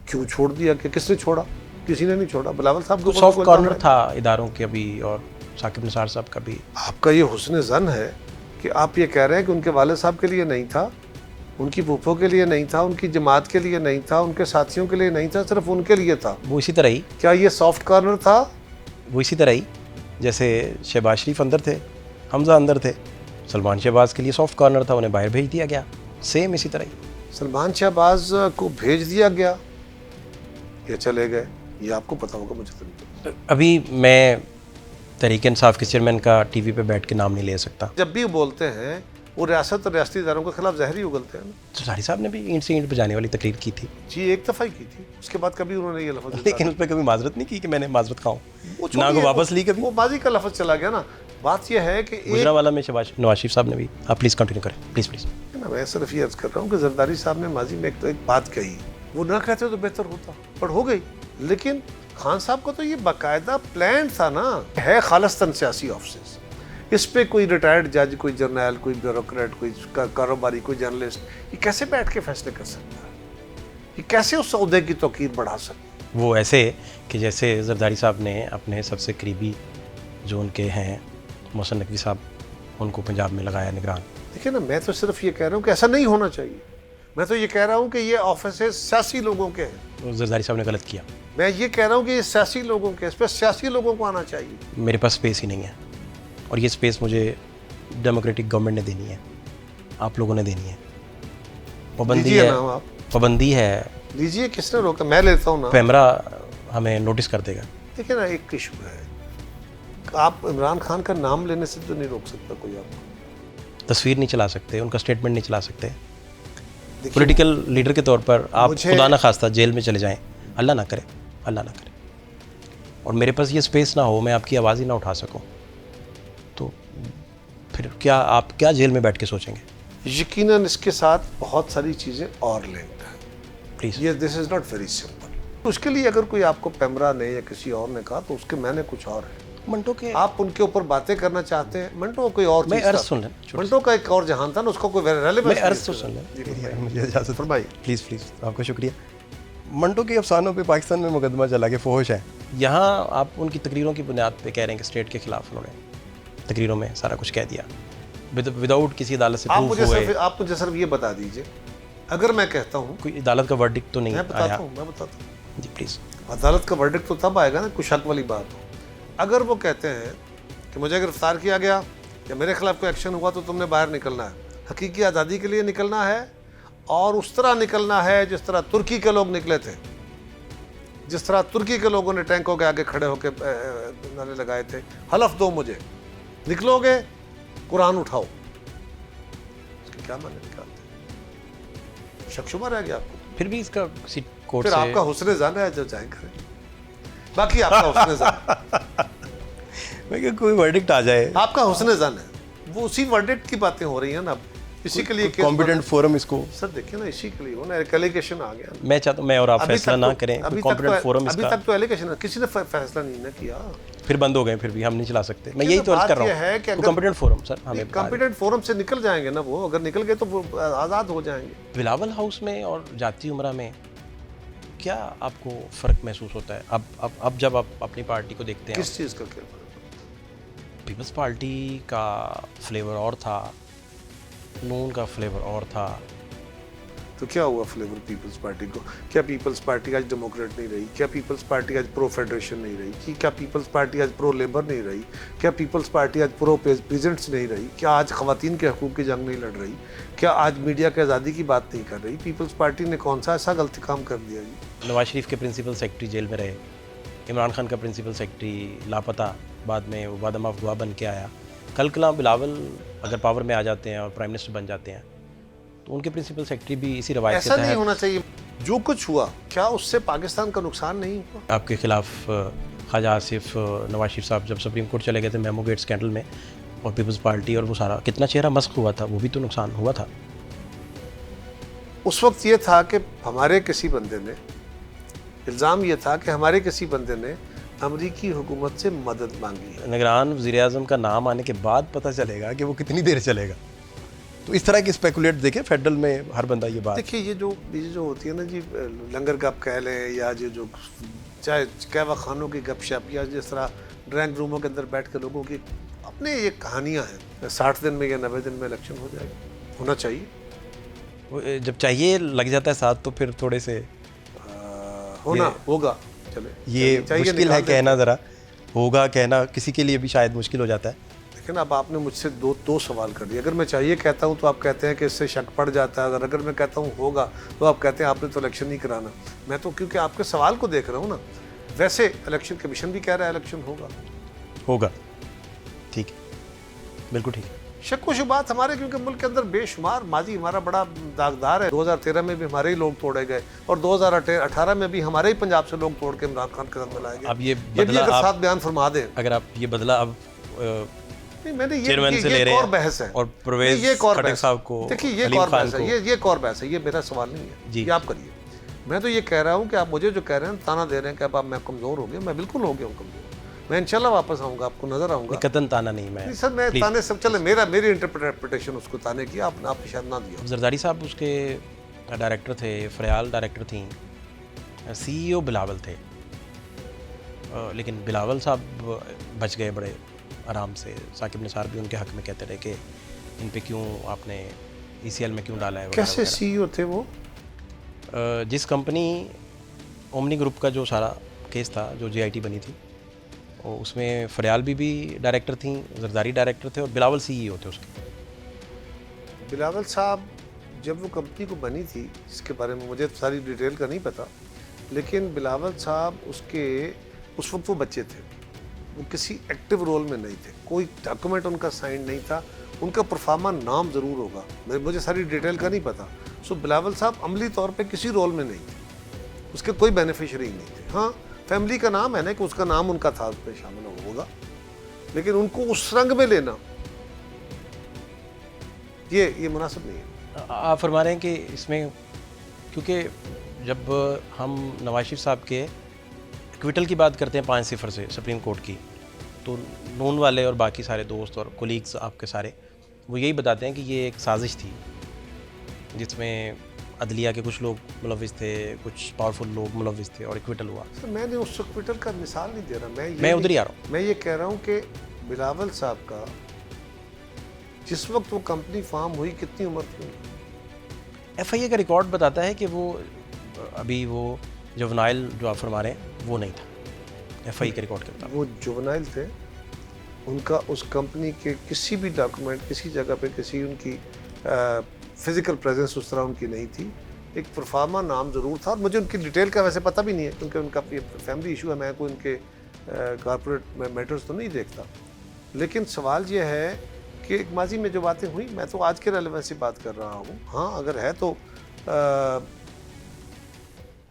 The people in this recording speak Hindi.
क्यों छोड़ दिया? कि किसने छोड़ा? किसी ने नहीं छोड़ा। बिलावल साहब को सॉफ्ट कॉर्नर था इदारों के भी, और साकिब निसार साहब का भी। आपका ये हुस्न ज़न है कि आप ये कह रहे हैं कि उनके वाले साहब के लिए नहीं था, उनकी फूफों के लिए नहीं था, उनकी जमात के लिए नहीं था, उनके साथियों के लिए नहीं था, सिर्फ उनके लिए था। वो इसी तरह ही क्या ये सॉफ्ट कॉर्नर था? वो इसी तरह ही जैसे शहबाज शरीफ अंदर थे, हमजा अंदर थे, सलमान शहबाज के लिए सॉफ्ट कॉर्नर था, उन्हें बाहर भेज दिया गया। सेम इसी तरह ही सलमान शहबाज को भेज दिया गया या चले गए, ये आपको पता होगा, मुझे तो नहीं। अभी मैं तहरीक इंसाफ के चेयरमैन का टीवी पे बैठ के नाम नहीं ले सकता। जब भी बोलते हैं वो रियासत और रियासती इदारों के खिलाफ जहर ही उगलते हैं ना। जरदारी साहब ने भी ईंट से ईंट बजाने वाली तकरीर की थी जी, एक दफ़ा ही की थी, उसके बाद कभी उन्होंने ये लफ्ज़ लेकिन उस पर कभी माजरत नहीं की कि मैंने माजरत खाऊं, वो ना को छोड़िए, वापस ली कभी। वो माजी का लफ्ज़ चला गया ना। बात यह है कि गुजरावाला में नवाज शरीफ साहब ने भी। आप प्लीज़ कंटिन्यू करें, प्लीज़ प्लीज़। मैं सिर्फ ये अर्ज कर रहा हूँ कि जरदारी साहब ने माजी में एक बात कही, वो ना कहते तो बेहतर होता, पर हो गई। लेकिन खान साहब का तो ये बाकायदा प्लान था ना, है खालिस्तान सियासी ऑफिस, इस पे कोई रिटायर्ड जज, कोई जर्नल, कोई ब्यूरोक्रेट, कोई कारोबारी, कोई जर्नलिस्ट, ये कैसे बैठ के फैसले कर सकता है? ये कैसे उस सौदे की तौकीर बढ़ा सकता है? वो ऐसे कि जैसे जरदारी साहब ने अपने सबसे करीबी जो उनके हैं मोहसिन नकवी साहब, उनको पंजाब में लगाया निगरान। देखिए ना, मैं तो सिर्फ ये कह रहा हूँ कि ऐसा नहीं होना चाहिए। मैं तो ये कह रहा हूँ कि ये ऑफिस सियासी लोगों के हैं। तो जरदारी साहब ने गलत किया। मैं ये कह रहा हूँ कि ये सियासी लोगों के, इस पर सियासी लोगों को आना चाहिए। मेरे पास स्पेस ही नहीं है, और ये स्पेस मुझे डेमोक्रेटिक गवर्नमेंट ने देनी है, आप लोगों ने देनी है। पाबंदी है, आप पाबंदी है। लीजिए, किसने रोका? मैं लेता हूँ ना। कैमरा हमें नोटिस कर देगा। देखिए ना, एक इशू है, आप इमरान खान का नाम लेने से तो नहीं रोक सकता कोई आपको। तस्वीर नहीं चला सकते, उनका स्टेटमेंट नहीं चला सकते। पॉलिटिकल लीडर के तौर पर आप खुदा ना खास्ता जेल में चले जाएं, अल्लाह ना करे, अल्लाह ना करे, और मेरे पास ये स्पेस ना हो, मैं आपकी आवाज़ ही ना उठा सकूं, तो फिर क्या आप क्या जेल में बैठ के सोचेंगे? यकीनन इसके साथ बहुत सारी चीज़ें और लिंक्ड हैं। प्लीज़, ये this is not very simple. उसके लिए अगर कोई आपको पेमरा ने या किसी और ने कहा, तो उसके मैंने कुछ और है। मंटो के आप उनके ऊपर बातें करना चाहते हैं, मंटो कोई और मैं चीज़ अर्ज था। सुन लें, मंटो का एक और जहान था ना, उसको कोई रेलेवेंस। मैं अर्ज तो सुन लें, मुझे इजाज़त फरमाइए। प्लीज़ प्लीज़, आपका शुक्रिया। मंटो के अफसानों पे पाकिस्तान में मुकदमा चला के फोहश है। यहाँ आप उनकी तकरीरों की बुनियाद पे कह रहे हैं कि स्टेट के खिलाफ उन्होंने तकरीरों में सारा कुछ कह दिया विदाउट किसी अदालत से प्रूफ हुए। आप मुझे सिर्फ ये बता दीजिए, अगर मैं कहता हूँ, कोई अदालत का वर्डिक्ट तो नहीं मैं बताता आया? हूँ, मैं बताता हूँ जी प्लीज़। अदालत का वर्डिक्ट तो तब आएगा ना कुछ शक वाली बात हो। अगर वो कहते हैं कि मुझे गिरफ्तार किया गया या मेरे खिलाफ कोई एक्शन हुआ, तो तुमने बाहर निकलना है, हकीकी आज़ादी के लिए निकलना है, और उस तरह निकलना है जिस तरह तुर्की के लोग निकले थे, जिस तरह तुर्की के लोगों ने टैंकों के आगे खड़े होकर नारे लगाए थे, हलफ दो मुझे, निकलोगे कुरान उठाओ। इसके क्या माने निकालते? शक शुबा रह गया आपको? फिर भी इसका किसी कोर्ट फिर से आपका हुस्न जान है, जो चाहे करें, बाकी आपका हुस्न जान। मैं क्या कोई वर्डिक्ट आ जाए, आपका हुस्न जान है, वो उसी वर्डिक्ट की बातें हो रही हैं ना, इसी के लिए कॉम्पिटेंट फोरम इसको। सर देखिए ना, इसी के लिए वो ना एलिगेशन आ गया। मैं चाहता हूँ मैं और आप फैसला ना करें, कॉम्पिटेंट फोरम अभी तक तो एलिगेशन है, किसी ने फैसला नहीं ना किया, फिर बंद हो गए, फिर भी हम नहीं चला सकते। मैं यही तो अर्ज कर रहा हूँ कि कॉम्पिटेंट फोरम सर हमें कॉम्पिटेंट फोरम से निकल जाएंगे ना वो, अगर निकल गए तो वो आज़ाद हो जाएंगे। बिलावल हाउस में और जाती उमरा में क्या आपको फ़र्क महसूस होता है अब जब आप अपनी पार्टी को देखते हैं? किस चीज़ का क्या फ़र्क? पीपल्स पार्टी का फ्लेवर और था, नून का फ्लेवर और था। तो क्या हुआ फ्लेवर पीपल्स पार्टी को? क्या पीपल्स पार्टी आज डेमोक्रेट नहीं रही? क्या पीपल्स पार्टी आज प्रो फेडरेशन नहीं रही? क्या पीपल्स पार्टी आज प्रो लेबर नहीं रही? क्या पीपल्स पार्टी आज प्रो पीजेंट्स नहीं रही? क्या आज ख़वातीन के हकूक़ की जंग नहीं लड़ रही? क्या आज मीडिया की आज़ादी की बात नहीं कर रही? पीपल्स पार्टी ने कौन सा ऐसा गलती काम कर दिया जी? नवाज शरीफ के प्रिंसिपल सेक्रेटरी जेल में रहे, इमरान खान का प्रिंसिपल सेक्रेटरी लापता, बाद में वो बादम अफवाह बन के आया। कल कला बिलावल अगर पावर में आ जाते हैं और प्राइम मिनिस्टर बन जाते हैं, तो उनके प्रिंसिपल सेक्रेटरी भी इसी रवायत के ऐसा तहत। नहीं होना चाहिए। जो कुछ हुआ, क्या उससे पाकिस्तान का नुकसान नहीं हुआ? आपके खिलाफ ख्वाजा आसिफ नवाज शरीफ साहब जब सुप्रीम कोर्ट चले गए थे मेमो गेट स्कैंडल में, और पीपल्स पार्टी और वो सारा कितना चेहरा मस्क हुआ था, वो भी तो नुकसान हुआ था। उस वक्त ये था कि हमारे किसी बंदे ने, इल्ज़ाम ये था कि हमारे किसी बंदे ने अमरीकी हुकूमत से मदद मांगी है। निगरान वज़ीर-ए-आज़म का नाम आने के बाद पता चलेगा कि वो कितनी देर चलेगा। तो इस तरह की स्पेकुलेट देखें फेडरल में हर बंदा ये बात। देखिए ये जो होती है ना जी, लंगर गप कह लें या जो चाहे कहवा खानों की गपशप या जिस तरह ड्राइंग रूमों के अंदर बैठ कर लोगों की अपने ये कहानियाँ हैं, 60 दिन में या 90 दिन में इलेक्शन हो जाएगा, होना चाहिए। जब चाहिए लग जाता है साथ तो फिर थोड़े से होना होगा। चले ये मुश्किल है कहना, ज़रा होगा कहना किसी के लिए भी शायद मुश्किल हो जाता है। लेकिन अब आपने मुझसे दो सवाल कर दिए। अगर मैं चाहिए कहता हूँ तो आप कहते हैं कि इससे शक पड़ जाता है, अगर मैं कहता हूँ होगा तो आप कहते हैं आपने तो इलेक्शन नहीं कराना। मैं तो क्योंकि आपके सवाल को देख रहा हूँ ना, वैसे इलेक्शन कमीशन भी कह रहा है इलेक्शन होगा। ठीक है, बिल्कुल ठीक है। शक व शुबात हमारे क्योंकि मुल्क के अंदर बेशुमार, माजी हमारा बड़ा दागदार है। 2013 में भी हमारे ही लोग तोड़े गए और 2018 में भी हमारे ही पंजाब से लोग तोड़ के इमरान खान के साथ मिलाए गए। अब ये भी अगर साथ बयान फरमा दें, अगर आप ये बदला अब नहीं, मैंने ये एक और बहस है और परवेज खट्टर साहब को, देखिए ये एक और बहस है, ये एक और बहस है, ये मेरा सवाल नहीं है, ये आप करिए। मैं तो ये कह रहा हूँ कि आप मुझे जो कह रहे हैं ताना दे रहे हैं कि अब मैं कमज़ोर हो गया, मैं बिल्कुल हो गया हूँ कमज़ोर। मैं इंशाल्लाह वापस आऊँगा, आपको नजर आऊँगा। कतन ताना नहीं मैं सर, मैं ताने सब चले, मेरी इंटरप्रिटेशन उसको ताने की आपने शायद ना दिया। जरदारी साहब उसके डायरेक्टर थे, फ़रयाल डायरेक्टर थी, CEO बिलावल थे, लेकिन बिलावल साहब बच गए बड़े आराम से। साकिब निसार भी उनके हक में कहते रहे कि इन पे क्यों आपने ECL में क्यों डाला है। कैसे CEO थे वो? जिस कंपनी ओमनी ग्रुप का जो सारा केस था, जो JIT बनी थी, उसमें फ़रयाल भी डायरेक्टर थी, जरदारी डायरेक्टर थे और बिलावल CEO थे उसके। बिलावल साहब जब वो कंपनी को बनी थी, इसके बारे में मुझे सारी डिटेल का नहीं पता, लेकिन बिलावल साहब उस वक्त वो बच्चे थे, वो किसी एक्टिव रोल में नहीं थे, कोई डॉक्यूमेंट उनका साइन नहीं था, उनका परफार्मा नाम ज़रूर होगा, मुझे सारी डिटेल का नहीं पता। सो बिलावल साहब अमली तौर पे किसी रोल में नहीं थे, उसके कोई बेनिफिशरी नहीं थे। हाँ, फैमिली का नाम है ना कि उसका नाम उनका था, उसमें शामिल होगा, लेकिन उनको उस रंग में लेना ये मुनासिब नहीं है। आप फरमा रहे हैं कि इसमें, क्योंकि जब हम नवाज शरीफ साहब के एक्विटल की बात करते हैं 5-0 से सुप्रीम कोर्ट की, तो नून वाले और बाकी सारे दोस्त और कोलीग्स आपके सारे वो यही बताते हैं कि ये एक साजिश थी जिसमें अदलिया के कुछ लोग मुलविस थे, कुछ पावरफुल लोग मुलविस थे और एक्विटल हुआ। सर, मैंने उस एक्विटल का मिसाल नहीं दे रहा, मैं उधर ही आ रहा हूँ। मैं ये कह रहा हूँ कि बिलावल साहब का जिस वक्त वो कंपनी फॉर्म हुई कितनी उम्र थी? FIA का रिकॉर्ड बताता है कि वो अभी वो जुवेनाइल जो आप फरमा रहे हैं वो नहीं था। FIA के रिकॉर्ड के मुताबिक वो जुवेनाइल थे, उनका उस कंपनी के किसी भी डॉक्यूमेंट, किसी जगह पे किसी उनकी फिजिकल प्रेजेंस उस तरह उनकी नहीं थी। एक परफार्मा नाम ज़रूर था और मुझे उनकी डिटेल का वैसे पता भी नहीं है क्योंकि उनका फैमिली इशू है, मैं कोई उनके कॉर्पोरेट मैटर्स तो नहीं देखता। लेकिन सवाल ये है कि एक माजी में जो बातें हुई, मैं तो आज के रेलेवेंस से बात कर रहा हूँ। हाँ, अगर है तो